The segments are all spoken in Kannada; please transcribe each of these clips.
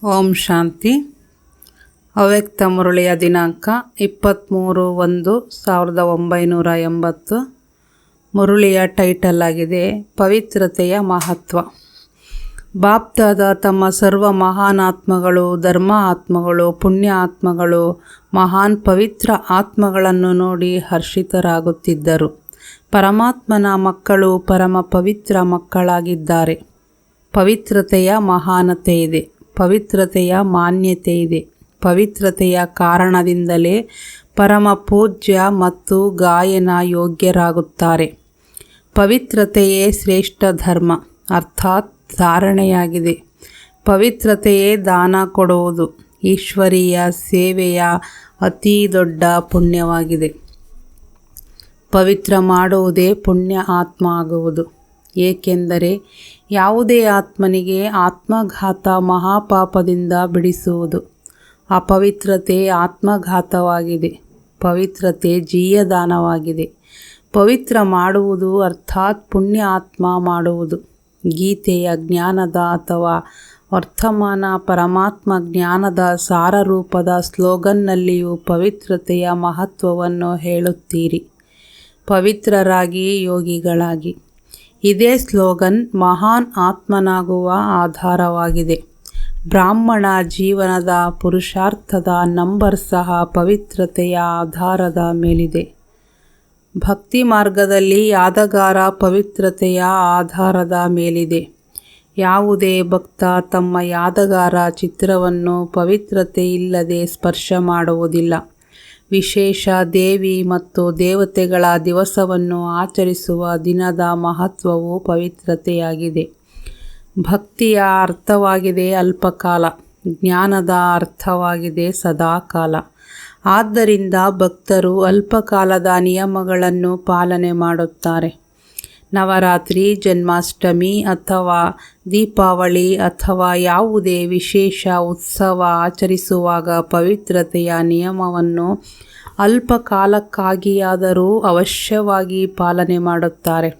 ಓಂ ಶಾಂತಿ. ಅವ್ಯಕ್ತ ಮುರಳಿಯ ದಿನಾಂಕ 23/1/1980. ಮುರಳಿಯ ಟೈಟಲ್ ಆಗಿದೆ ಪವಿತ್ರತೆಯ ಮಹತ್ವ. ಬಾಪ್ದಾದ ತಮ್ಮ ಸರ್ವ ಮಹಾನ್ ಆತ್ಮಗಳು, ಧರ್ಮ ಆತ್ಮಗಳು, ಪುಣ್ಯ ಆತ್ಮಗಳು, ಮಹಾನ್ ಪವಿತ್ರ ಆತ್ಮಗಳನ್ನು ನೋಡಿ ಹರ್ಷಿತರಾಗುತ್ತಿದ್ದರು. ಪರಮಾತ್ಮನ ಮಕ್ಕಳು ಪರಮ ಪವಿತ್ರ ಮಕ್ಕಳಾಗಿದ್ದಾರೆ. ಪವಿತ್ರತೆಯ ಮಹಾನತೆ ಇದೆ, ಪವಿತ್ರತೆಯ ಮಾನ್ಯತೆ ಇದೆ. ಪವಿತ್ರತೆಯ ಕಾರಣದಿಂದಲೇ ಪರಮ ಪೂಜ್ಯ ಮತ್ತು ಗಾಯನ ಯೋಗ್ಯರಾಗುತ್ತಾರೆ. ಪವಿತ್ರತೆಯೇ ಶ್ರೇಷ್ಠ ಧರ್ಮ ಅರ್ಥಾತ್ ಧಾರಣೆಯಾಗಿದೆ. ಪವಿತ್ರತೆಯೇ ದಾನ ಕೊಡುವುದು ಈಶ್ವರೀಯ ಸೇವೆಯ ಅತೀ ದೊಡ್ಡ ಪುಣ್ಯವಾಗಿದೆ. ಪವಿತ್ರ ಮಾಡುವುದೇ ಪುಣ್ಯ ಆತ್ಮ ಆಗುವುದು. ಏಕೆಂದರೆ ಯಾವುದೇ ಆತ್ಮನಿಗೆ ಆತ್ಮಘಾತ ಮಹಾಪಾಪದಿಂದ ಬಿಡಿಸುವುದು. ಅಪವಿತ್ರತೆ ಆತ್ಮಘಾತವಾಗಿದೆ. ಪವಿತ್ರತೆ ಜೀಯದಾನವಾಗಿದೆ. ಪವಿತ್ರ ಮಾಡುವುದು ಅರ್ಥಾತ್ ಪುಣ್ಯ ಆತ್ಮ ಮಾಡುವುದು. ಗೀತೆಯ ಜ್ಞಾನದ ಅಥವಾ ವರ್ತಮಾನ ಪರಮಾತ್ಮ ಜ್ಞಾನದ ಸಾರರೂಪದ ಸ್ಲೋಗನ್ನಲ್ಲಿಯೂ ಪವಿತ್ರತೆಯ ಮಹತ್ವವನ್ನು ಹೇಳುತ್ತೀರಿ. ಪವಿತ್ರರಾಗಿ ಯೋಗಿಗಳಾಗಿ. ಇದೇ ಸ್ಲೋಗನ್ ಮಹಾನ್ ಆತ್ಮನಾಗುವ ಆಧಾರವಾಗಿದೆ. ಬ್ರಾಹ್ಮಣ ಜೀವನದ ಪುರುಷಾರ್ಥದ ನಂಬರ್ ಸಹ ಪವಿತ್ರತೆಯ ಆಧಾರದ ಮೇಲಿದೆ. ಭಕ್ತಿ ಮಾರ್ಗದಲ್ಲಿ ಯಾದಗಾರ ಪವಿತ್ರತೆಯ ಆಧಾರದ ಮೇಲಿದೆ. ಯಾವುದೇ ಭಕ್ತ ತಮ್ಮ ಯಾದಗಾರ ಚಿತ್ರವನ್ನು ಪವಿತ್ರತೆ ಇಲ್ಲದೆ ಸ್ಪರ್ಶ ಮಾಡುವುದಿಲ್ಲ. ವಿಶೇಷ ದೇವಿ ಮತ್ತು ದೇವತೆಗಳ ದಿವಸವನ್ನು ಆಚರಿಸುವ ದಿನದ ಮಹತ್ವವು ಪವಿತ್ರತೆಯಾಗಿದೆ. ಭಕ್ತಿಯ ಅರ್ಥವಾಗಿದೆ ಅಲ್ಪಕಾಲ, ಜ್ಞಾನದ ಅರ್ಥವಾಗಿದೆ ಸದಾಕಾಲ. ಆದ್ದರಿಂದ ಭಕ್ತರು ಅಲ್ಪಕಾಲದ ನಿಯಮಗಳನ್ನು ಪಾಲನೆ ಮಾಡುತ್ತಾರೆ. ನವರಾತ್ರಿ, ಜನ್ಮಾಷ್ಟಮಿ ಅಥವಾ ದೀಪಾವಳಿ ಅಥವಾ ಯಾವುದೇ ವಿಶೇಷ ಉತ್ಸವ ಆಚರಿಸುವಾಗ ಪವಿತ್ರತೆಯ ನಿಯಮವನ್ನು ಅಲ್ಪಕಾಲಕ್ಕಾಗಿಯಾದರೂ ಅವಶ್ಯವಾಗಿ ಪಾಲನೆ ಮಾಡುತ್ತಾರೆ.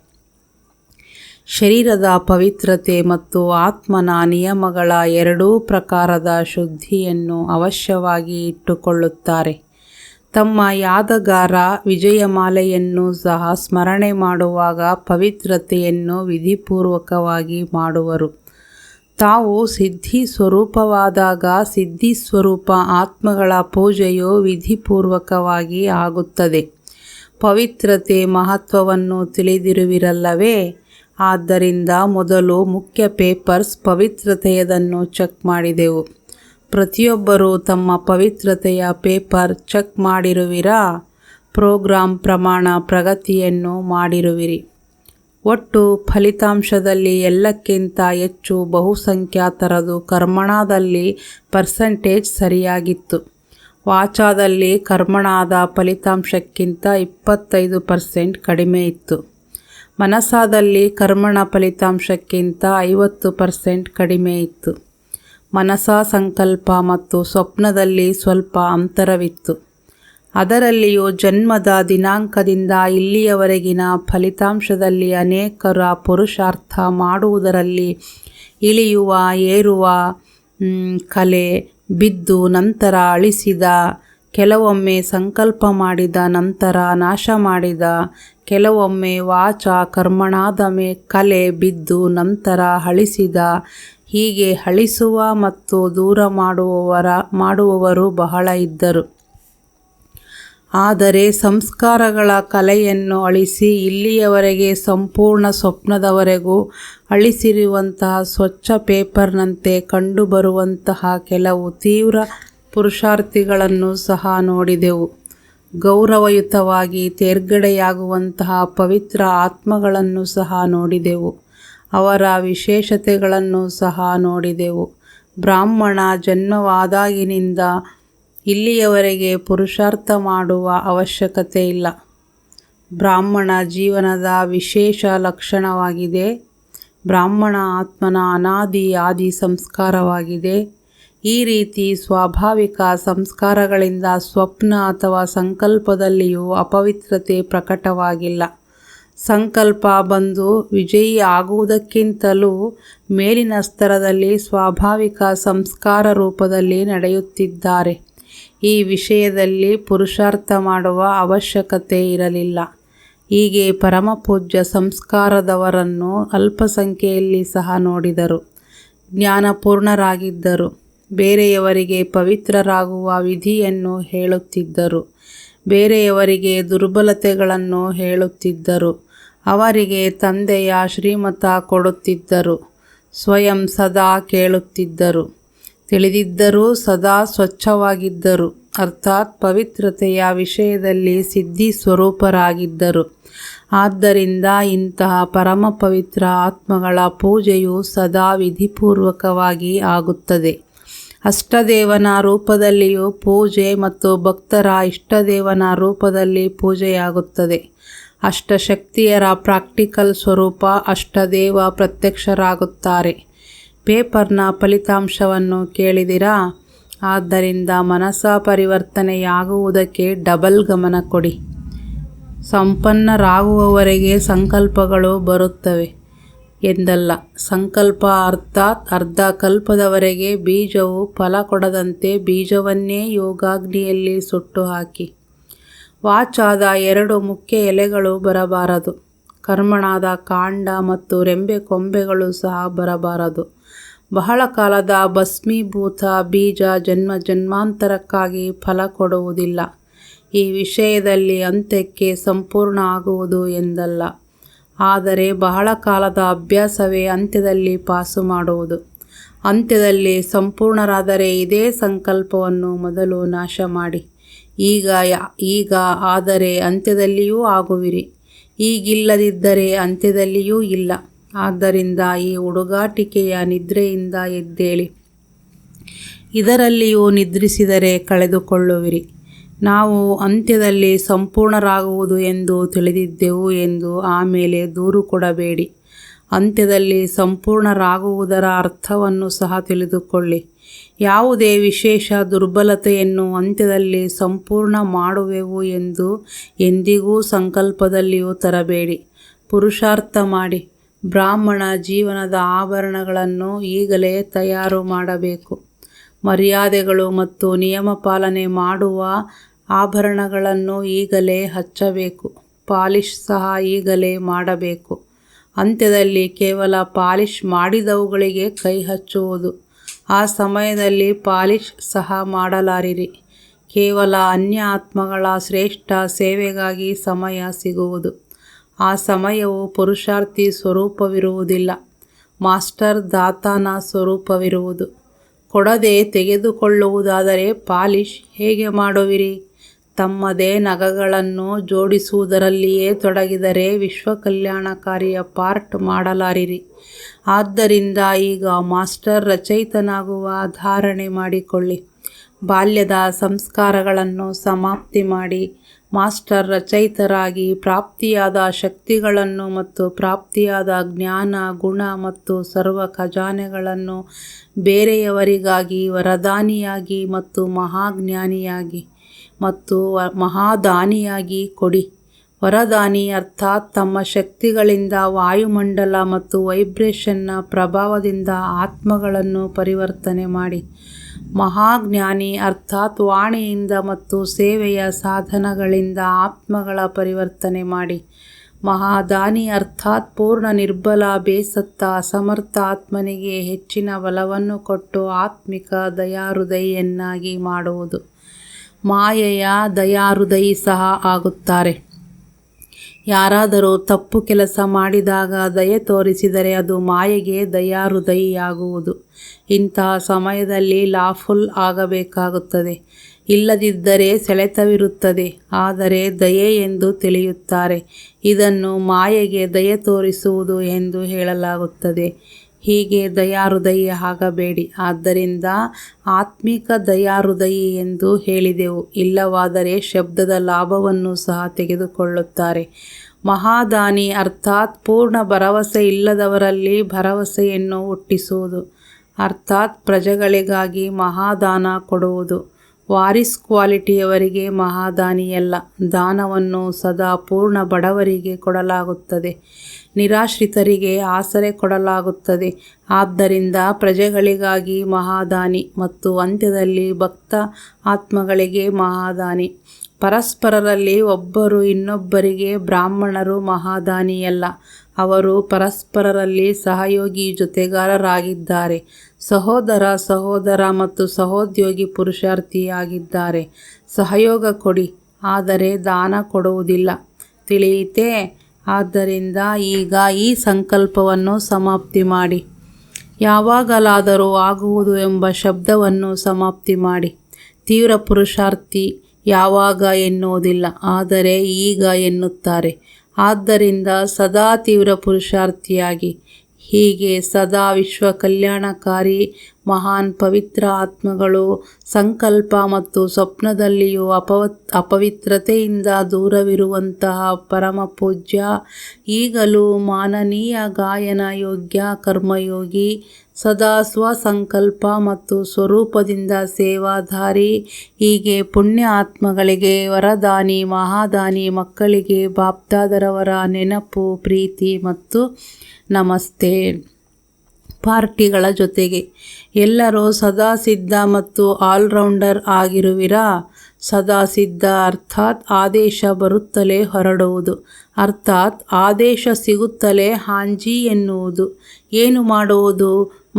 ಶರೀರದ ಪವಿತ್ರತೆ ಮತ್ತು ಆತ್ಮನ ನಿಯಮಗಳ ಎರಡೂ ಪ್ರಕಾರದ ಶುದ್ಧಿಯನ್ನು ಅವಶ್ಯವಾಗಿ ಇಟ್ಟುಕೊಳ್ಳುತ್ತಾರೆ. ತಮ್ಮ ಯಾದಗಾರ ವಿಜಯಮಾಲೆಯನ್ನು ಸಹ ಸ್ಮರಣೆ ಮಾಡುವಾಗ ಪವಿತ್ರತೆಯನ್ನು ವಿಧಿಪೂರ್ವಕವಾಗಿ ಮಾಡುವರು. ತಾವು ಸಿದ್ಧಿ ಸ್ವರೂಪವಾದಾಗ ಸಿದ್ಧಿ ಸ್ವರೂಪ ಆತ್ಮಗಳ ಪೂಜೆಯು ವಿಧಿಪೂರ್ವಕವಾಗಿ ಆಗುತ್ತದೆ. ಪವಿತ್ರತೆ ಮಹತ್ವವನ್ನು ತಿಳಿದಿರುವಿರಲ್ಲವೇ? ಆದ್ದರಿಂದ ಮೊದಲು ಮುಖ್ಯ ಪೇಪರ್ಸ್ ಪವಿತ್ರತೆಯದನ್ನು ಚೆಕ್ ಮಾಡಿದೆವು. ಪ್ರತಿಯೊಬ್ಬರೂ ತಮ್ಮ ಪವಿತ್ರತೆಯ ಪೇಪರ್ ಚೆಕ್ ಮಾಡಿರುವಿರಾ? ಪ್ರೋಗ್ರಾಂ ಪ್ರಮಾಣ ಪ್ರಗತಿಯನ್ನು ಮಾಡಿರುವಿರಿ. ಒಟ್ಟು ಫಲಿತಾಂಶದಲ್ಲಿ ಎಲ್ಲಕ್ಕಿಂತ ಹೆಚ್ಚು ಬಹುಸಂಖ್ಯಾತರದು ಕರ್ಮಣದಲ್ಲಿ ಪರ್ಸೆಂಟೇಜ್ ಸರಿಯಾಗಿತ್ತು. ವಾಚಾದಲ್ಲಿ ಕರ್ಮಣಾದ ಫಲಿತಾಂಶಕ್ಕಿಂತ 25% ಕಡಿಮೆ ಇತ್ತು. ಮನಸಾದಲ್ಲಿ ಕರ್ಮಣ ಫಲಿತಾಂಶಕ್ಕಿಂತ 50% ಕಡಿಮೆ ಇತ್ತು. ಮನಸಾ ಸಂಕಲ್ಪ ಮತ್ತು ಸ್ವಪ್ನದಲ್ಲಿ ಸ್ವಲ್ಪ ಅಂತರವಿತ್ತು. ಅದರಲ್ಲಿಯೂ ಜನ್ಮದ ದಿನಾಂಕದಿಂದ ಇಲ್ಲಿಯವರೆಗಿನ ಫಲಿತಾಂಶದಲ್ಲಿ ಅನೇಕರ ಪುರುಷಾರ್ಥ ಮಾಡುವುದರಲ್ಲಿ ಇಳಿಯುವ ಏರುವ ಕಲೆ ಬಿದ್ದು ನಂತರ ಅಳಿಸಿದ, ಕೆಲವೊಮ್ಮೆ ಸಂಕಲ್ಪ ಮಾಡಿದ ನಂತರ ನಾಶ ಮಾಡಿದ, ಕೆಲವೊಮ್ಮೆ ವಾಚ ಕರ್ಮಣಾದ ಕಲೆ ಬಿದ್ದು ನಂತರ ಅಳಿಸಿದ, ಹೀಗೆ ಅಳಿಸುವ ಮತ್ತು ದೂರ ಮಾಡುವವರು ಬಹಳ ಇದ್ದರು. ಆದರೆ ಸಂಸ್ಕಾರಗಳ ಕಲೆಯನ್ನು ಅಳಿಸಿ ಇಲ್ಲಿಯವರೆಗೆ ಸಂಪೂರ್ಣ ಸ್ವಪ್ನದವರೆಗೂ ಅಳಿಸಿರುವಂತಹ ಸ್ವಚ್ಛ ಪೇಪರ್ನಂತೆ ಕಂಡುಬರುವಂತಹ ಕೆಲವು ತೀವ್ರ ಪುರುಷಾರ್ಥಿಗಳನ್ನು ಸಹ ನೋಡಿದೆವು. ಗೌರವಯುತವಾಗಿ ತೇರ್ಗಡೆಯಾಗುವಂತಹ ಪವಿತ್ರ ಆತ್ಮಗಳನ್ನು ಸಹ ನೋಡಿದೆವು. ಅವರ ವಿಶೇಷತೆಗಳನ್ನು ಸಹ ನೋಡಿದೆವು. ಬ್ರಾಹ್ಮಣ ಜನ್ಮವಾದಾಗಿನಿಂದ ಇಲ್ಲಿಯವರೆಗೆ ಪುರುಷಾರ್ಥ ಮಾಡುವ ಅವಶ್ಯಕತೆ ಇಲ್ಲ. ಬ್ರಾಹ್ಮಣ ಜೀವನದ ವಿಶೇಷ ಲಕ್ಷಣವಾಗಿದೆ. ಬ್ರಾಹ್ಮಣ ಆತ್ಮನ ಅನಾದಿ ಆದಿ ಸಂಸ್ಕಾರವಾಗಿದೆ. ಈ ರೀತಿ ಸ್ವಾಭಾವಿಕ ಸಂಸ್ಕಾರಗಳಿಂದ ಸ್ವಪ್ನ ಅಥವಾ ಸಂಕಲ್ಪದಲ್ಲಿಯೂ ಅಪವಿತ್ರತೆ ಪ್ರಕಟವಾಗಿಲ್ಲ. ಸಂಕಲ್ಪ ಬಂದು ವಿಜಯಿ ಆಗುವುದಕ್ಕಿಂತಲೂ ಮೇಲಿನ ಸ್ತರದಲ್ಲಿ ಸ್ವಾಭಾವಿಕ ಸಂಸ್ಕಾರ ರೂಪದಲ್ಲಿ ನಡೆಯುತ್ತಿದ್ದಾರೆ. ಈ ವಿಷಯದಲ್ಲಿ ಪುರುಷಾರ್ಥ ಮಾಡುವ ಅವಶ್ಯಕತೆ ಇರಲಿಲ್ಲ. ಹೀಗೆ ಪರಮಪೂಜ್ಯ ಸಂಸ್ಕಾರದವರನ್ನು ಅಲ್ಪಸಂಖ್ಯೆಯಲ್ಲಿ ಸಹ ನೋಡಿದರು. ಜ್ಞಾನಪೂರ್ಣರಾಗಿದ್ದರು. ಬೇರೆಯವರಿಗೆ ಪವಿತ್ರರಾಗುವ ವಿಧಿಯನ್ನು ಹೇಳುತ್ತಿದ್ದರು. ಬೇರೆಯವರಿಗೆ ದುರ್ಬಲತೆಗಳನ್ನು ಹೇಳುತ್ತಿದ್ದರು. ಅವರಿಗೆ ತಂದೆಯ ಶ್ರೀಮತ ಕೊಡುತ್ತಿದ್ದರು. ಸ್ವಯಂ ಸದಾ ಕೇಳುತ್ತಿದ್ದರು. ತಿಳಿದಿದ್ದರೂ ಸದಾ ಸ್ವಚ್ಛವಾಗಿದ್ದರು. ಅರ್ಥಾತ್ ಪವಿತ್ರತೆಯ ವಿಷಯದಲ್ಲಿ ಸಿದ್ಧಿ ಸ್ವರೂಪರಾಗಿದ್ದರು. ಆದ್ದರಿಂದ ಇಂತಹ ಪರಮ ಪವಿತ್ರ ಆತ್ಮಗಳ ಪೂಜೆಯು ಸದಾ ವಿಧಿಪೂರ್ವಕವಾಗಿ ಆಗುತ್ತದೆ. ಅಷ್ಟದೇವನ ರೂಪದಲ್ಲಿಯೂ ಪೂಜೆ ಮತ್ತು ಭಕ್ತರ ಇಷ್ಟದೇವನ ರೂಪದಲ್ಲಿ ಪೂಜೆಯಾಗುತ್ತದೆ. ಅಷ್ಟಶಕ್ತಿಯರ ಪ್ರಾಕ್ಟಿಕಲ್ ಸ್ವರೂಪ ಅಷ್ಟದೇವ ಪ್ರತ್ಯಕ್ಷರಾಗುತ್ತಾರೆ. ಪೇಪರ್ನ ಫಲಿತಾಂಶವನ್ನು ಕೇಳಿದಿರಾ? ಆದ್ದರಿಂದ ಮನಸ್ಸ ಪರಿವರ್ತನೆಯಾಗುವುದಕ್ಕೆ ಡಬಲ್ ಗಮನ ಕೊಡಿ. ಸಂಪನ್ನರಾಗುವವರೆಗೆ ಸಂಕಲ್ಪಗಳು ಬರುತ್ತವೆ ಎಂದಲ್ಲ. ಸಂಕಲ್ಪ ಅರ್ಥಾತ್ ಅರ್ಧ ಕಲ್ಪದವರೆಗೆ ಬೀಜವು ಫಲ ಕೊಡದಂತೆ ಬೀಜವನ್ನೇ ಯೋಗಾಗ್ನಿಯಲ್ಲಿ ಸುಟ್ಟು ಹಾಕಿ. ವಾಚಾದ 2 ಮುಖ್ಯ ಎಲೆಗಳು ಬರಬಾರದು. ಕರ್ಮಣಾದ ಕಾಂಡ ಮತ್ತು ರೆಂಬೆ ಕೊಂಬೆಗಳು ಸಹ ಬರಬಾರದು. ಬಹಳ ಕಾಲದ ಭಸ್ಮೀಭೂತ ಬೀಜ ಜನ್ಮ ಜನ್ಮಾಂತರಕ್ಕಾಗಿ ಫಲ ಕೊಡುವುದಿಲ್ಲ. ಈ ವಿಷಯದಲ್ಲಿ ಅಂತ್ಯಕ್ಕೆ ಸಂಪೂರ್ಣ ಆಗುವುದು ಎಂದಲ್ಲ. ಆದರೆ ಬಹಳ ಕಾಲದ ಅಭ್ಯಾಸವೇ ಅಂತ್ಯದಲ್ಲಿ ಪಾಸು ಮಾಡುವುದು. ಅಂತ್ಯದಲ್ಲಿ ಸಂಪೂರ್ಣರಾದರೆ ಇದೇ ಸಂಕಲ್ಪವನ್ನು ಮೊದಲು ನಾಶ ಮಾಡಿ. ಈಗ ಆದರೆ ಅಂತ್ಯದಲ್ಲಿಯೂ ಆಗುವಿರಿ. ಈಗಿಲ್ಲದಿದ್ದರೆ ಅಂತ್ಯದಲ್ಲಿಯೂ ಇಲ್ಲ. ಆದ್ದರಿಂದ ಈ ಹುಡುಗಾಟಿಕೆಯ ನಿದ್ರೆಯಿಂದ ಎದ್ದೇಳಿ. ಇದರಲ್ಲಿಯೂ ನಿದ್ರಿಸಿದರೆ ಕಳೆದುಕೊಳ್ಳುವಿರಿ. ನಾವು ಅಂತ್ಯದಲ್ಲಿ ಸಂಪೂರ್ಣರಾಗುವುದು ಎಂದು ತಿಳಿದಿದ್ದೆವು ಎಂದು ಆಮೇಲೆ ದೂರು ಕೊಡಬೇಡಿ. ಅಂತ್ಯದಲ್ಲಿ ಸಂಪೂರ್ಣರಾಗುವುದರ ಅರ್ಥವನ್ನು ಸಹ ತಿಳಿದುಕೊಳ್ಳಿ. ಯಾವುದೇ ವಿಶೇಷ ದುರ್ಬಲತೆಯನ್ನು ಅಂತ್ಯದಲ್ಲಿ ಸಂಪೂರ್ಣ ಮಾಡುವೆವು ಎಂದು ಎಂದಿಗೂ ಸಂಕಲ್ಪದಲ್ಲಿಯೂ ತರಬೇಡಿ. ಪುರುಷಾರ್ಥ ಮಾಡಿ. ಬ್ರಾಹ್ಮಣ ಜೀವನದ ಆಭರಣಗಳನ್ನು ಈಗಲೇ ತಯಾರು ಮಾಡಬೇಕು. ಮರ್ಯಾದೆಗಳು ಮತ್ತು ನಿಯಮ ಪಾಲನೆ ಮಾಡುವ ಆಭರಣಗಳನ್ನು ಈಗಲೇ ಹಚ್ಚಬೇಕು. ಪಾಲಿಷ್ ಸಹ ಈಗಲೇ ಮಾಡಬೇಕು. ಅಂತ್ಯದಲ್ಲಿ ಕೇವಲ ಪಾಲಿಷ್ ಮಾಡಿದವುಗಳಿಗೆ ಕೈ ಹಚ್ಚುವುದು. ಆ ಸಮಯದಲ್ಲಿ ಪಾಲಿಷ್ ಸಹ ಮಾಡಲಾರಿರಿ. ಕೇವಲ ಅನ್ಯ ಆತ್ಮಗಳ ಶ್ರೇಷ್ಠ ಸೇವೆಗಾಗಿ ಸಮಯ ಸಿಗುವುದು. ಆ ಸಮಯವು ಪುರುಷಾರ್ಥಿ ಸ್ವರೂಪವಿರುವುದಿಲ್ಲ. ಮಾಸ್ಟರ್ ದಾತಾನ ಸ್ವರೂಪವಿರುವುದು. ಕೊಡದೆ ತೆಗೆದುಕೊಳ್ಳುವುದಾದರೆ ಪಾಲಿಷ್ ಹೇಗೆ ಮಾಡುವಿರಿ? ತಮ್ಮದೇ ನಗಗಳನ್ನು ಜೋಡಿಸುವುದರಲ್ಲಿಯೇ ತೊಡಗಿದರೆ ವಿಶ್ವಕಲ್ಯಾಣಕಾರಿಯ ಪಾರ್ಟ್ ಮಾಡಲಾರಿರಿ. ಆದ್ದರಿಂದ ಈಗ ಮಾಸ್ಟರ್ ರಚಯಿತನಾಗುವ ಧಾರಣೆ ಮಾಡಿಕೊಳ್ಳಿ. ಬಾಲ್ಯದ ಸಂಸ್ಕಾರಗಳನ್ನು ಸಮಾಪ್ತಿ ಮಾಡಿ ಮಾಸ್ಟರ್ ರಚಯಿತರಾಗಿ ಪ್ರಾಪ್ತಿಯಾದ ಶಕ್ತಿಗಳನ್ನು ಮತ್ತು ಪ್ರಾಪ್ತಿಯಾದ ಜ್ಞಾನ, ಗುಣ ಮತ್ತು ಸರ್ವ ಖಜಾನೆಗಳನ್ನು ಬೇರೆಯವರಿಗಾಗಿ ವರದಾನಿಯಾಗಿ ಮತ್ತು ಮಹಾಜ್ಞಾನಿಯಾಗಿ ಮತ್ತು ಮಹಾದಾನಿಯಾಗಿ ಕೊಡಿ. ವರದಾನಿ ಅರ್ಥಾತ್ ತಮ್ಮ ಶಕ್ತಿಗಳಿಂದ ವಾಯುಮಂಡಲ ಮತ್ತು ವೈಬ್ರೇಷನ್ನ ಪ್ರಭಾವದಿಂದ ಆತ್ಮಗಳನ್ನು ಪರಿವರ್ತನೆ ಮಾಡಿ. ಮಹಾಜ್ಞಾನಿ ಅರ್ಥಾತ್ ವಾಣಿಯಿಂದ ಮತ್ತು ಸೇವೆಯ ಸಾಧನಗಳಿಂದ ಆತ್ಮಗಳ ಪರಿವರ್ತನೆ ಮಾಡಿ. ಮಹಾದಾನಿ ಅರ್ಥಾತ್ ಪೂರ್ಣ ನಿರ್ಬಲ ಬೇಸತ್ತ ಅಸಮರ್ಥ ಆತ್ಮನಿಗೆ ಹೆಚ್ಚಿನ ಬಲವನ್ನು ಕೊಟ್ಟು ಆತ್ಮಿಕ ದಯಾಹೃದಯಿಯನ್ನಾಗಿ ಮಾಡುವುದು. ಮಾಯೆಯ ದಯಾಹೃದಯಿ ಸಹ ಆಗುತ್ತಾರೆ. ಯಾರಾದರೂ ತಪ್ಪು ಕೆಲಸ ಮಾಡಿದಾಗ ದಯೆ ತೋರಿಸಿದರೆ ಅದು ಮಾಯೆಗೆ ದಯಾಹೃದಯಿಯಾಗುವುದು. ಇಂತಹ ಸಮಯದಲ್ಲಿ ಲಾಫುಲ್ ಆಗಬೇಕಾಗುತ್ತದೆ. ಇಲ್ಲದಿದ್ದರೆ ಸೆಳೆತವಿರುತ್ತದೆ. ಆದರೆ ದಯೆ ಎಂದು ತಿಳಿಯುತ್ತಾರೆ. ಇದನ್ನು ಮಾಯೆಗೆ ದಯೆ ತೋರಿಸುವುದು ಎಂದು ಹೇಳಲಾಗುತ್ತದೆ. ಹೀಗೆ ದಯಾಹೃದಯಿ ಆಗಬೇಡಿ. ಆದ್ದರಿಂದ ಆತ್ಮಿಕ ದಯಾಹೃದಯಿ ಎಂದು ಹೇಳಿದೆವು. ಇಲ್ಲವಾದರೆ ಶಬ್ದದ ಲಾಭವನ್ನು ಸಹ ತೆಗೆದುಕೊಳ್ಳುತ್ತಾರೆ. ಮಹಾದಾನಿ ಅರ್ಥಾತ್ ಪೂರ್ಣ ಭರವಸೆ ಇಲ್ಲದವರಲ್ಲಿ ಭರವಸೆಯನ್ನು ಹುಟ್ಟಿಸುವುದು. ಅರ್ಥಾತ್ ಪ್ರಜೆಗಳಿಗಾಗಿ ಮಹಾದಾನ ಕೊಡುವುದು. ವಾರಿಸ್ ಕ್ವಾಲಿಟಿಯವರಿಗೆ ಮಹಾದಾನಿಯಲ್ಲ. ದಾನವನ್ನು ಸದಾ ಪೂರ್ಣ ಬಡವರಿಗೆ ಕೊಡಲಾಗುತ್ತದೆ, ನಿರಾಶ್ರಿತರಿಗೆ ಆಸರೆ ಕೊಡಲಾಗುತ್ತದೆ. ಆದ್ದರಿಂದ ಪ್ರಜೆಗಳಿಗಾಗಿ ಮಹಾದಾನಿ ಮತ್ತು ಅಂತ್ಯದಲ್ಲಿ ಭಕ್ತ ಆತ್ಮಗಳಿಗೆ ಮಹಾದಾನಿ. ಪರಸ್ಪರರಲ್ಲಿ ಒಬ್ಬರು ಇನ್ನೊಬ್ಬರಿಗೆ ಬ್ರಾಹ್ಮಣರು ಮಹಾದಾನಿಯಲ್ಲ. ಅವರು ಪರಸ್ಪರರಲ್ಲಿ ಸಹಯೋಗಿ ಜೊತೆಗಾರರಾಗಿದ್ದಾರೆ, ಸಹೋದರ ಮತ್ತು ಸಹೋದ್ಯೋಗಿ ಪುರುಷಾರ್ಥಿಯಾಗಿದ್ದಾರೆ. ಸಹಯೋಗ ಕೊಡಿ, ಆದರೆ ದಾನ ಕೊಡುವುದಿಲ್ಲ. ತಿಳಿಯಿತೇ? ಆದ್ದರಿಂದ ಈಗ ಈ ಸಂಕಲ್ಪವನ್ನು ಸಮಾಪ್ತಿ ಮಾಡಿ. ಯಾವಾಗಲಾದರೂ ಆಗುವುದು ಎಂಬ ಶಬ್ದವನ್ನು ಸಮಾಪ್ತಿ ಮಾಡಿ. ತೀವ್ರ ಪುರುಷಾರ್ಥಿ ಯಾವಾಗ ಎನ್ನುವುದಿಲ್ಲ, ಆದರೆ ಈಗ ಎನ್ನುತ್ತಾರೆ. ಆದ್ದರಿಂದ ಸದಾ ತೀವ್ರ ಪುರುಷಾರ್ಥಿಯಾಗಿ. ಹೀಗೆ ಸದಾ ವಿಶ್ವ ಕಲ್ಯಾಣಕಾರಿ ಮಹಾನ್ ಪವಿತ್ರ ಆತ್ಮಗಳು ಸಂಕಲ್ಪ ಮತ್ತು ಸ್ವಪ್ನದಲ್ಲಿಯೂ ಅಪವಿತ್ರತೆಯಿಂದ ದೂರವಿರುವಂತಹ ಪರಮ ಪೂಜ್ಯ, ಈಗಲೂ ಮಾನನೀಯ ಗಾಯನ ಯೋಗ್ಯ ಕರ್ಮಯೋಗಿ, ಸದಾ ಸ್ವಸಂಕಲ್ಪ ಮತ್ತು ಸ್ವರೂಪದಿಂದ ಸೇವಾಧಾರಿ, ಹೀಗೆ ಪುಣ್ಯ ಆತ್ಮಗಳಿಗೆ ವರದಾನಿ ಮಹಾದಾನಿ ಮಕ್ಕಳಿಗೆ ಬಾಪ್ದಾದರವರ ನೆನಪು, ಪ್ರೀತಿ ಮತ್ತು ನಮಸ್ತೆ. ಪಾರ್ಟಿಗಳ ಜೊತೆಗೆ ಎಲ್ಲರೂ ಸದಾ ಸಿದ್ಧ ಮತ್ತು ಆಲ್ರೌಂಡರ್ ಆಗಿರುವಿರಾ? ಸದಾ ಸಿದ್ಧ ಅರ್ಥಾತ್ ಆದೇಶ ಬರುತ್ತಲೇ ಹೊರಡುವುದು, ಅರ್ಥಾತ್ ಆದೇಶ ಸಿಗುತ್ತಲೇ ಹಾಂಜಿ ಎನ್ನುವುದು. ಏನು ಮಾಡುವುದು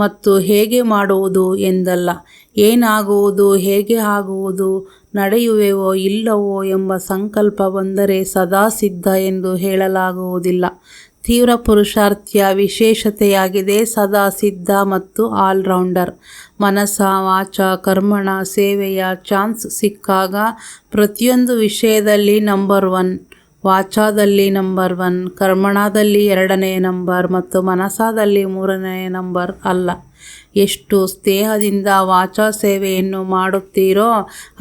ಮತ್ತು ಹೇಗೆ ಮಾಡುವುದು ಎಂದಲ್ಲ, ಏನಾಗುವುದು, ಹೇಗೆ ಆಗುವುದು, ನಡೆಯುವೆವೋ ಇಲ್ಲವೋ ಎಂಬ ಸಂಕಲ್ಪ ಬಂದರೆ ಸದಾ ಸಿದ್ಧ ಎಂದು ಹೇಳಲಾಗುವುದಿಲ್ಲ. ತೀವ್ರ ಪುರುಷಾರ್ಥಿಯ ವಿಶೇಷತೆಯಾಗಿದೆ ಸದಾ ಸಿದ್ಧ ಮತ್ತು ಆಲ್ರೌಂಡರ್. ಮನಸ ವಾಚ ಕರ್ಮಣ ಸೇವೆಯ ಚಾನ್ಸ್ ಸಿಕ್ಕಾಗ ಪ್ರತಿಯೊಂದು ವಿಷಯದಲ್ಲಿ ನಂಬರ್ 1, ವಾಚಾದಲ್ಲಿ ನಂಬರ್ 1, ಕರ್ಮಣದಲ್ಲಿ 2ನೇ ನಂಬರ್ ಮತ್ತು ಮನಸಾದಲ್ಲಿ 3ನೇ ನಂಬರ್ ಅಲ್ಲ. ಎಷ್ಟು ಸ್ನೇಹದಿಂದ ವಾಚಾ ಸೇವೆಯನ್ನು ಮಾಡುತ್ತೀರೋ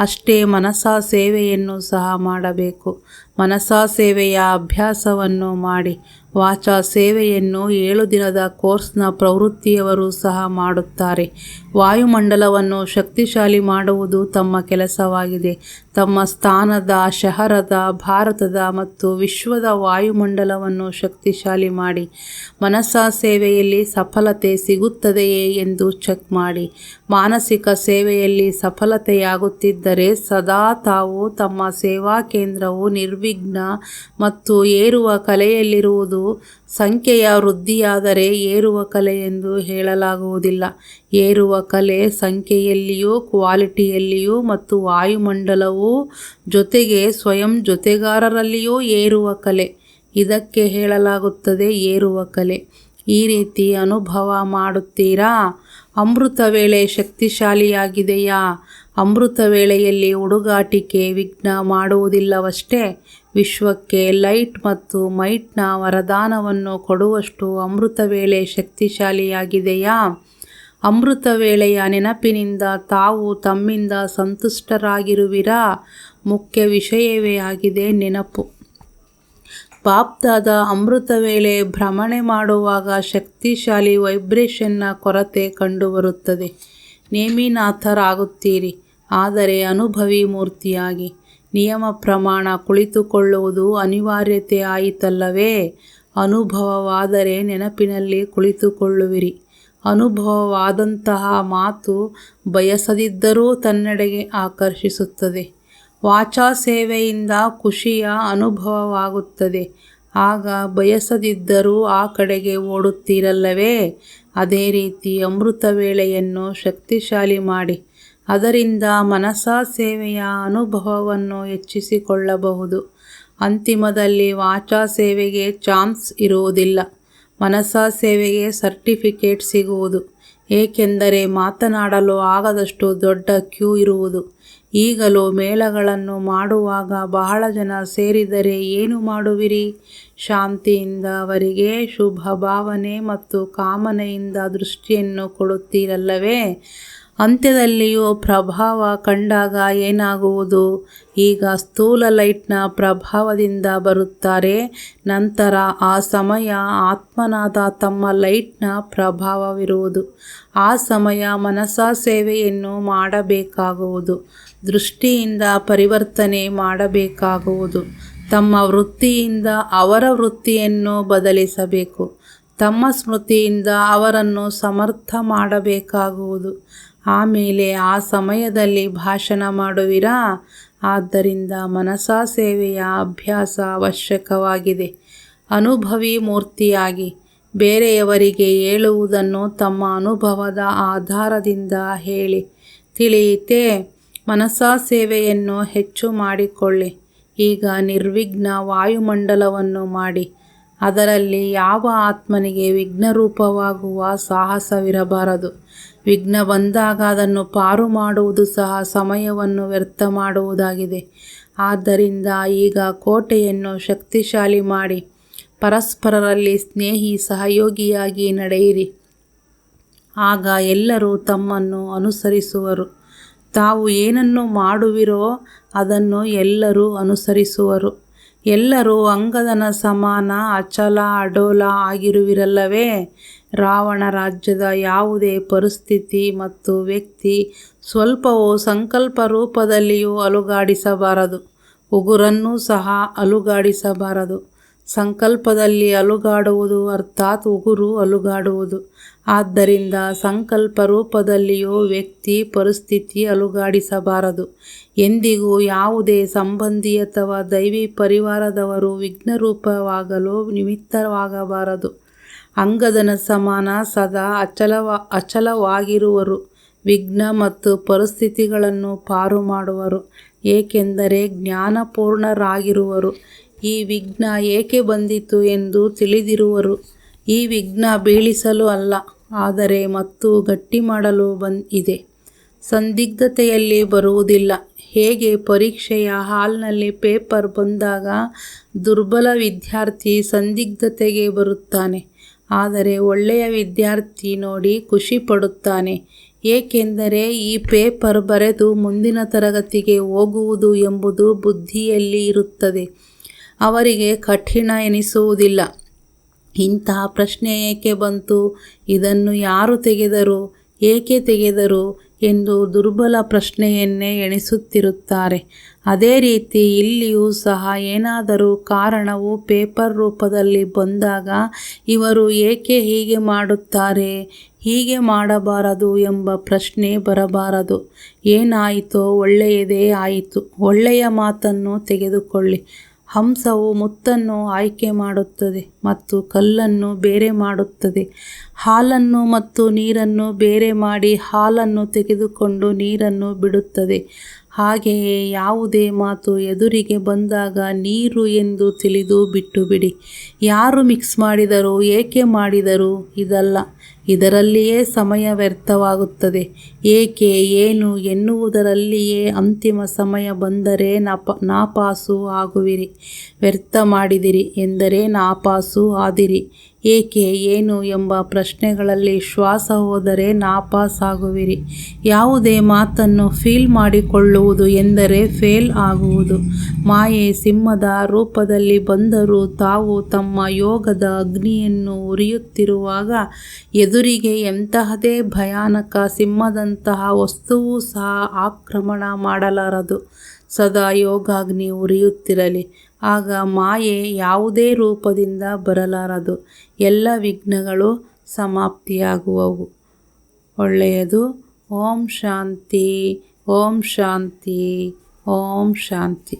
ಅಷ್ಟೇ ಮನಸಾ ಸೇವೆಯನ್ನು ಸಹ ಮಾಡಬೇಕು. ಮನಸಾ ಸೇವೆಯ ಅಭ್ಯಾಸವನ್ನು ಮಾಡಿ. ವಾಚಾ ಸೇವೆಯನ್ನು 7 ದಿನದ ಕೋರ್ಸ್ನ ಪ್ರವೃತ್ತಿಯವರು ಸಹ ಮಾಡುತ್ತಾರೆ. ವಾಯುಮಂಡಲವನ್ನು ಶಕ್ತಿಶಾಲಿ ಮಾಡುವುದು ತಮ್ಮ ಕೆಲಸವಾಗಿದೆ. ತಮ್ಮ ಸ್ಥಾನದ, ಶಹರದ, ಭಾರತದ ಮತ್ತು ವಿಶ್ವದ ವಾಯುಮಂಡಲವನ್ನು ಶಕ್ತಿಶಾಲಿ ಮಾಡಿ. ಮನಸಾ ಸೇವೆಯಲ್ಲಿ ಸಫಲತೆ ಸಿಗುತ್ತದೆಯೇ ಎಂದು ಚೆಕ್ ಮಾಡಿ. ಮಾನಸಿಕ ಸೇವೆಯಲ್ಲಿ ಸಫಲತೆಯಾಗುತ್ತಿದ್ದರೆ ಸದಾ ತಾವು ತಮ್ಮ ಸೇವಾ ಕೇಂದ್ರವು ನಿರ್ವಿಘ್ನ ಮತ್ತು ಏರುವ ಕಲೆಯಲ್ಲಿರುವುದು. ಸಂಖ್ಯೆಯ ವೃದ್ಧಿಯಾದರೆ ಏರುವ ಕಲೆ ಎಂದು ಹೇಳಲಾಗುವುದಿಲ್ಲ. ಏರುವ ಕಲೆ ಸಂಖ್ಯೆಯಲ್ಲಿಯೂ ಕ್ವಾಲಿಟಿಯಲ್ಲಿಯೂ ಮತ್ತು ವಾಯುಮಂಡಲವೂ ಜೊತೆಗೆ ಸ್ವಯಂ ಜೊತೆಗಾರರಲ್ಲಿಯೂ ಏರುವ ಕಲೆ. ಇದಕ್ಕೆ ಹೇಳಲಾಗುತ್ತದೆ ಏರುವ ಕಲೆ. ಈ ರೀತಿ ಅನುಭವ ಮಾಡುತ್ತೀರಾ? ಅಮೃತ ವೇಳೆ ಶಕ್ತಿಶಾಲಿಯಾಗಿದೆಯಾ? ಅಮೃತ ವೇಳೆಯಲ್ಲಿ ಹುಡುಗಾಟಿಕೆ ವಿಘ್ನ ಮಾಡುವುದಿಲ್ಲವಷ್ಟೇ, ವಿಶ್ವಕ್ಕೆ ಲೈಟ್ ಮತ್ತು ಮೈಟ್ನ ವರದಾನವನ್ನು ಕೊಡುವಷ್ಟು ಅಮೃತ ವೇಳೆ ಶಕ್ತಿಶಾಲಿಯಾಗಿದೆಯಾ? ಅಮೃತ ವೇಳೆಯ ನೆನಪಿನಿಂದ ತಾವು ತಮ್ಮಿಂದ ಸಂತುಷ್ಟರಾಗಿರುವಿರಾ? ಮುಖ್ಯ ವಿಷಯವೇ ಆಗಿದೆ ನೆನಪು. ಬಾಪ್ದಾದ ಅಮೃತ ವೇಳೆ ಭ್ರಮಣೆ ಮಾಡುವಾಗ ಶಕ್ತಿಶಾಲಿ ವೈಬ್ರೇಷನ್ನ ಕೊರತೆ ಕಂಡುಬರುತ್ತದೆ. ನೇಮಿನಾಥರಾಗುತ್ತೀರಿ, ಆದರೆ ಅನುಭವಿ ಮೂರ್ತಿಯಾಗಿ. ನಿಯಮ ಪ್ರಮಾಣ ಕುಳಿತುಕೊಳ್ಳುವುದು ಅನಿವಾರ್ಯತೆ ಆಯಿತಲ್ಲವೇ? ಅನುಭವವಾದರೆ ನೆನಪಿನಲ್ಲಿ ಕುಳಿತುಕೊಳ್ಳುವಿರಿ. ಅನುಭವವಾದಂತಹ ಮಾತು ಬಯಸದಿದ್ದರೂ ತನ್ನೆಡೆಗೆ ಆಕರ್ಷಿಸುತ್ತದೆ. ವಾಚಾ ಸೇವೆಯಿಂದ ಖುಷಿಯ ಅನುಭವವಾಗುತ್ತದೆ. ಆಗ ಬಯಸದಿದ್ದರೂ ಆ ಕಡೆಗೆ ಓಡುತ್ತೀರಲ್ಲವೇ? ಅದೇ ರೀತಿ ಅಮೃತ ವೇಳೆಯನ್ನು ಶಕ್ತಿಶಾಲಿ ಮಾಡಿ. ಅದರಿಂದ ಮನಸಾ ಸೇವೆಯ ಅನುಭವವನ್ನು ಹೆಚ್ಚಿಸಿಕೊಳ್ಳಬಹುದು. ಅಂತಿಮದಲ್ಲಿ ವಾಚಾ ಸೇವೆಗೆ ಚಾನ್ಸ್ ಇರುವುದಿಲ್ಲ, ಮನಸಾ ಸೇವೆಗೆ ಸರ್ಟಿಫಿಕೇಟ್ ಸಿಗುವುದು. ಏಕೆಂದರೆ ಮಾತನಾಡಲು ಆಗದಷ್ಟು ದೊಡ್ಡ ಕ್ಯೂ ಇರುವುದು. ಈಗಲೂ ಮೇಳಗಳನ್ನು ಮಾಡುವಾಗ ಬಹಳ ಜನ ಸೇರಿದರೆ ಏನು ಮಾಡುವಿರಿ? ಶಾಂತಿಯಿಂದ ಅವರಿಗೆ ಶುಭ ಭಾವನೆ ಮತ್ತು ಕಾಮನೆಯಿಂದ ದೃಷ್ಟಿಯನ್ನು ಕೊಡುತ್ತೀರಲ್ಲವೇ? ಅಂತ್ಯದಲ್ಲಿಯೂ ಪ್ರಭಾವ ಕಂಡಾಗ ಏನಾಗುವುದು? ಈಗ ಸ್ಥೂಲ ಲೈಟ್ನ ಪ್ರಭಾವದಿಂದ ಬರುತ್ತಾರೆ, ನಂತರ ಆ ಸಮಯ ಆತ್ಮನಾದ ತಮ್ಮ ಲೈಟ್ನ ಪ್ರಭಾವವಿರುವುದು. ಆ ಸಮಯ ಮನಸಾ ಸೇವೆಯನ್ನು ಮಾಡಬೇಕಾಗುವುದು, ದೃಷ್ಟಿಯಿಂದ ಪರಿವರ್ತನೆ ಮಾಡಬೇಕಾಗುವುದು, ತಮ್ಮ ವೃತ್ತಿಯಿಂದ ಅವರ ವೃತ್ತಿಯನ್ನು ಬದಲಿಸಬೇಕು, ತಮ್ಮ ಸ್ಮೃತಿಯಿಂದ ಅವರನ್ನು ಸಮರ್ಥ ಮಾಡಬೇಕಾಗುವುದು. ಆಮೇಲೆ ಆ ಸಮಯದಲ್ಲಿ ಭಾಷಣ ಮಾಡುವಿರಾ? ಆದ್ದರಿಂದ ಮನಸಾ ಸೇವೆಯ ಅಭ್ಯಾಸ ಅವಶ್ಯಕವಾಗಿದೆ. ಅನುಭವಿ ಮೂರ್ತಿಯಾಗಿ ಬೇರೆಯವರಿಗೆ ಹೇಳುವುದನ್ನು ತಮ್ಮ ಅನುಭವದ ಆಧಾರದಿಂದ ಹೇಳಿ. ತಿಳಿಯಿತೇ? ಮನಸಾ ಸೇವೆಯನ್ನು ಹೆಚ್ಚು ಮಾಡಿಕೊಳ್ಳಿ. ಈಗ ನಿರ್ವಿಘ್ನ ವಾಯುಮಂಡಲವನ್ನು ಮಾಡಿ. ಅದರಲ್ಲಿ ಯಾವ ಆತ್ಮನಿಗೆ ವಿಘ್ನರೂಪವಾಗುವ ಸಾಹಸವಿರಬಾರದು. ವಿಘ್ನ ಬಂದಾಗ ಅದನ್ನು ಪಾರು ಮಾಡುವುದು ಸಹ ಸಮಯವನ್ನು ವ್ಯರ್ಥ ಮಾಡುವುದಾಗಿದೆ. ಆದ್ದರಿಂದ ಈಗ ಕೋಟೆಯನ್ನು ಶಕ್ತಿಶಾಲಿ ಮಾಡಿ ಪರಸ್ಪರರಲ್ಲಿ ಸ್ನೇಹಿ ಸಹಯೋಗಿಯಾಗಿ ನಡೆಯಿರಿ. ಆಗ ಎಲ್ಲರೂ ತಮ್ಮನ್ನು ಅನುಸರಿಸುವರು. ತಾವು ಏನನ್ನು ಮಾಡುವಿರೋ ಅದನ್ನು ಎಲ್ಲರೂ ಅನುಸರಿಸುವರು. ಎಲ್ಲರೂ ಅಂಗದನ ಸಮಾನ ಅಚಲ ಅಡೋಲ ಆಗಿರುವಿರಲ್ಲವೇ? ರಾವಣ ರಾಜ್ಯದ ಯಾವುದೇ ಪರಿಸ್ಥಿತಿ ಮತ್ತು ವ್ಯಕ್ತಿ ಸ್ವಲ್ಪವೂ ಸಂಕಲ್ಪ ರೂಪದಲ್ಲಿಯೂ ಅಲುಗಾಡಿಸಬಾರದು. ಉಗುರನ್ನೂ ಸಹ ಅಲುಗಾಡಿಸಬಾರದು. ಸಂಕಲ್ಪದಲ್ಲಿ ಅಲುಗಾಡುವುದು ಅರ್ಥಾತ್ ಉಗುರು ಅಲುಗಾಡುವುದು. ಆದ್ದರಿಂದ ಸಂಕಲ್ಪ ರೂಪದಲ್ಲಿಯೂ ವ್ಯಕ್ತಿ ಪರಿಸ್ಥಿತಿ ಅಲುಗಾಡಿಸಬಾರದು. ಎಂದಿಗೂ ಯಾವುದೇ ಸಂಬಂಧಿ ಅಥವಾ ದೈವಿ ಪರಿವಾರದವರು ವಿಘ್ನರೂಪವಾಗಲು ನಿಮಿತ್ತವಾಗಬಾರದು. ಅಂಗದನ ಸಮಾನ ಸದಾ ಅಚಲವಾಗಿರುವರು. ವಿಘ್ನ ಮತ್ತು ಪರಿಸ್ಥಿತಿಗಳನ್ನು ಪಾರು ಮಾಡುವರು, ಏಕೆಂದರೆ ಜ್ಞಾನಪೂರ್ಣರಾಗಿರುವರು. ಈ ವಿಘ್ನ ಏಕೆ ಬಂದಿತು ಎಂದು ತಿಳಿದಿರುವರು. ಈ ವಿಘ್ನ ಬೀಳಿಸಲು ಅಲ್ಲ, ಆದರೆ ಮತ್ತು ಗಟ್ಟಿ ಮಾಡಲು ಇದೆ. ಸಂದಿಗ್ಧತೆಯಲ್ಲಿ ಬರುವುದಿಲ್ಲ. ಹೇಗೆ ಪರೀಕ್ಷೆಯ ಹಾಲ್ನಲ್ಲಿ ಪೇಪರ್ ಬಂದಾಗ ದುರ್ಬಲ ವಿದ್ಯಾರ್ಥಿ ಸಂದಿಗ್ಧತೆಗೆ ಬರುತ್ತಾನೆ, ಆದರೆ ಒಳ್ಳೆಯ ವಿದ್ಯಾರ್ಥಿ ನೋಡಿ ಖುಷಿ ಪಡುತ್ತಾನೆ, ಏಕೆಂದರೆ ಈ ಪೇಪರ್ ಬರೆದು ಮುಂದಿನ ತರಗತಿಗೆ ಹೋಗುವುದು ಎಂಬುದು ಬುದ್ಧಿಯಲ್ಲಿ ಇರುತ್ತದೆ. ಅವರಿಗೆ ಕಠಿಣ ಎನಿಸುವುದಿಲ್ಲ. ಇಂತಹ ಪ್ರಶ್ನೆ ಏಕೆ ಬಂತು, ಇದನ್ನು ಯಾರು ತೆಗೆದರು, ಏಕೆ ತೆಗೆದರು ಎಂದು ದುರ್ಬಲ ಪ್ರಶ್ನೆಯನ್ನೇ ಎಣಿಸುತ್ತಿರುತ್ತಾರೆ. ಅದೇ ರೀತಿ ಇಲ್ಲಿಯೂ ಸಹ ಏನಾದರೂ ಕಾರಣವು ಪೇಪರ್ ರೂಪದಲ್ಲಿ ಬಂದಾಗ ಇವರು ಏಕೆ ಹೀಗೆ ಮಾಡುತ್ತಾರೆ, ಹೀಗೆ ಮಾಡಬಾರದು ಎಂಬ ಪ್ರಶ್ನೆ ಬರಬಾರದು. ಏನಾಯಿತೋ ಒಳ್ಳೆಯದೇ ಆಯಿತು. ಒಳ್ಳೆಯ ಮಾತನ್ನು ತೆಗೆದುಕೊಳ್ಳಿ. ಹಂಸವು ಮುತ್ತನ್ನು ಆಯ್ಕೆ ಮಾಡುತ್ತದೆ ಮತ್ತು ಕಲ್ಲನ್ನು ಬೇರೆ ಮಾಡುತ್ತದೆ. ಹಾಲನ್ನು ಮತ್ತು ನೀರನ್ನು ಬೇರೆ ಮಾಡಿ ಹಾಲನ್ನು ತೆಗೆದುಕೊಂಡು ನೀರನ್ನು ಬಿಡುತ್ತದೆ. ಹಾಗೆಯೇ ಯಾವುದೇ ಮಾತು ಎದುರಿಗೆ ಬಂದಾಗ ನೀರು ಎಂದು ತಿಳಿದು ಬಿಟ್ಟುಬಿಡಿ. ಯಾರು ಮಿಕ್ಸ್ ಮಾಡಿದರು, ಏಕೆ ಮಾಡಿದರು, ಇದಲ್ಲ. ಇದರಲ್ಲಿಯೇ ಸಮಯ ವ್ಯರ್ಥವಾಗುತ್ತದೆ. ಏಕೆ, ಏನು ಎನ್ನುವುದರಲ್ಲಿಯೇ ಅಂತಿಮ ಸಮಯ ಬಂದರೆ ನಾಪಾಸು ಆಗುವಿರಿ. ವ್ಯರ್ಥ ಮಾಡಿದಿರಿ ಎಂದರೆ ನಾಪಾಸು ಆದಿರಿ. ಏಕೆ, ಏನು ಎಂಬ ಪ್ರಶ್ನೆಗಳಲ್ಲಿ ಶ್ವಾಸ ಹೋದರೆ ನಾಪಾಸಾಗುವಿರಿ. ಯಾವುದೇ ಮಾತನ್ನು ಫೀಲ್ ಮಾಡಿಕೊಳ್ಳುವುದು ಎಂದರೆ ಫೇಲ್ ಆಗುವುದು. ಮಾಯೆ ಸಿಂಹದ ರೂಪದಲ್ಲಿ ಬಂದರೂ ತಾವು ತಮ್ಮ ಯೋಗದ ಅಗ್ನಿಯನ್ನು ಉರಿಯುತ್ತಿರುವಾಗ ಎದುರಿಗೆ ಎಂತಹದೇ ಭಯಾನಕ ಸಿಂಹದಂತಹ ವಸ್ತುವೂ ಸಹ ಆಕ್ರಮಣ ಮಾಡಲಾರದು. ಸದಾ ಯೋಗಾಗ್ನಿ ಉರಿಯುತ್ತಿರಲಿ. ಆಗ ಮಾಯೆ ಯಾವುದೇ ರೂಪದಿಂದ ಬರಲಾರದು. ಎಲ್ಲ ವಿಘ್ನಗಳು ಸಮಾಪ್ತಿಯಾಗುವವು. ಒಳ್ಳೆಯದು. ಓಂ ಶಾಂತಿ, ಓಂ ಶಾಂತಿ, ಓಂ ಶಾಂತಿ.